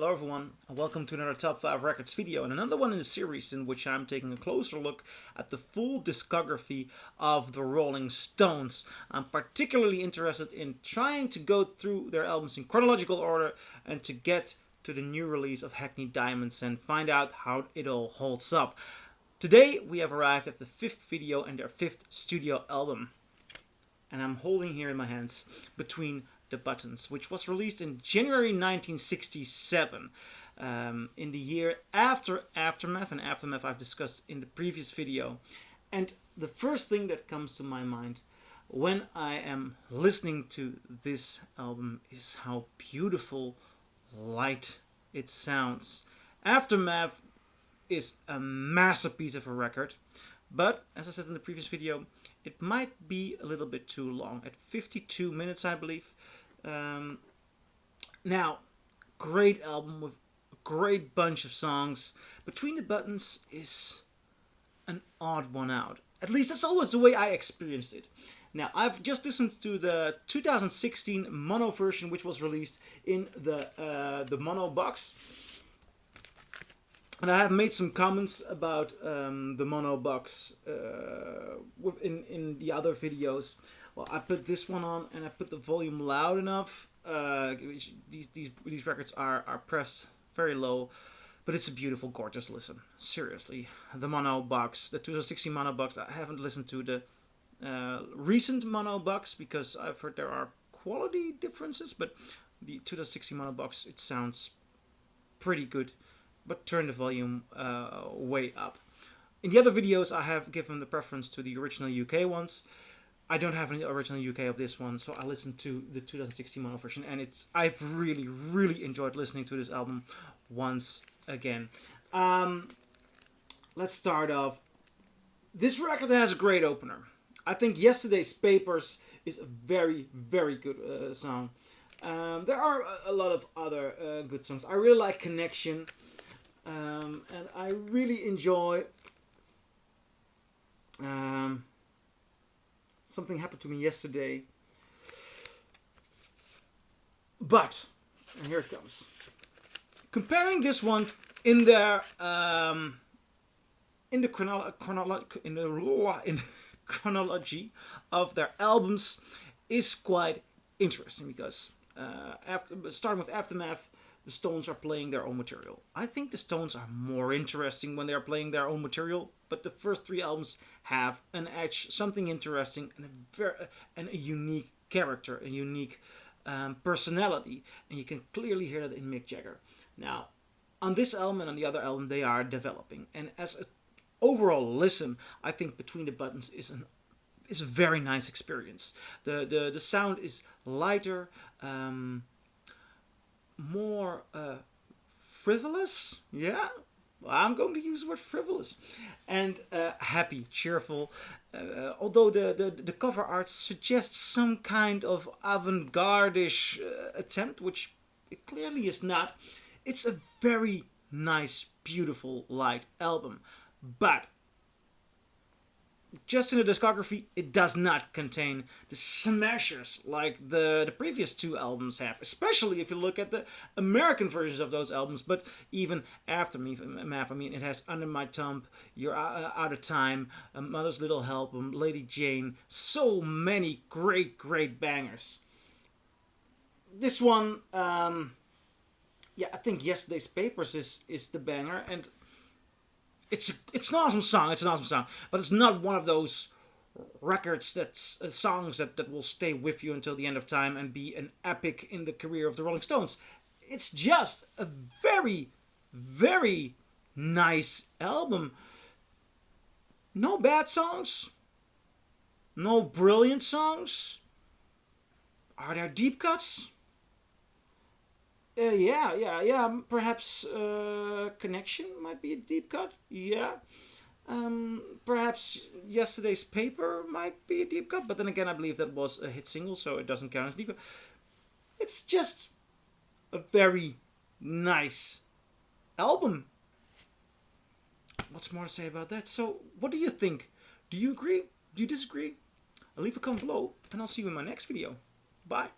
Hello everyone, and welcome to another Top 5 Records video, and another one in the series in which I'm taking a closer look at the full discography of the Rolling Stones. I'm particularly interested in trying to go through their albums in chronological order and to get to the new release of Hackney Diamonds and find out how it all holds up. Today we have arrived at the 5th video and their 5th studio album. And I'm holding here in my hands Between the Buttons, which was released in January 1967, in the year after Aftermath, and Aftermath I've discussed in the previous video. And the first thing that comes to my mind when I am listening to this album is how beautiful, light it sounds. Aftermath is a masterpiece of a record, but as I said in the previous video, it might be a little bit too long, at 52 minutes I believe. Now, great album with a great bunch of songs. Between the Buttons is an odd one out. At least that's always the way I experienced it. Now, I've just listened to the 2016 mono version, which was released in the mono box. And I have made some comments about the mono box in the other videos. Well, I put this one on and I put the volume loud enough. These records are pressed very low, but it's a beautiful, gorgeous listen. Seriously, the mono box, the 2016 mono box. I haven't listened to the recent mono box because I've heard there are quality differences, but the 2016 mono box, it sounds pretty good. But turn the volume way up. In the other videos I have given the preference to the original UK ones. I don't have any original UK of this one, so I listened to the 2016 mono version, and I've really enjoyed listening to this album once again. Let's start off. This record has a great opener. I think Yesterday's Papers is a very good song. There are a lot of other good songs. I really like Connection. And I really enjoy Something Happened to Me Yesterday. But, and here it comes. Comparing this one in their in the chronology of their albums is quite interesting because starting with Aftermath, the Stones are playing their own material. I think the Stones are more interesting when they are playing their own material, but the first 3 albums have an edge, something interesting, and a unique character, a unique personality, and you can clearly hear that in Mick Jagger. Now, on this album and on the other album, they are developing, and as an overall listen, I think Between the Buttons is a very nice experience. The sound is lighter, more frivolous, yeah, I'm going to use the word frivolous, and happy, cheerful, although the cover art suggests some kind of avant-garde-ish attempt, which it clearly is not. It's a very nice, beautiful, light album, but just in the discography, it does not contain the smashers like the previous 2 albums have, especially if you look at the American versions of those albums, but even Aftermath, I mean, it has Under My Thumb, You're Out of Time, Mother's Little Help, Lady Jane, so many great bangers. This one, yeah, I think Yesterday's Papers is the banger, and it's an awesome song, but it's not one of those records that's songs that will stay with you until the end of time and be an epic in the career of the Rolling Stones. It's just a very nice album. No bad songs, no brilliant songs. Are there deep cuts? Yeah. Perhaps Connection might be a deep cut. Yeah. Perhaps Yesterday's Paper might be a deep cut. But then again, I believe that was a hit single, so it doesn't count as deep cut. It's just a very nice album. What's more to say about that? So, what do you think? Do you agree? Do you disagree? Leave a comment below, and I'll see you in my next video. Bye.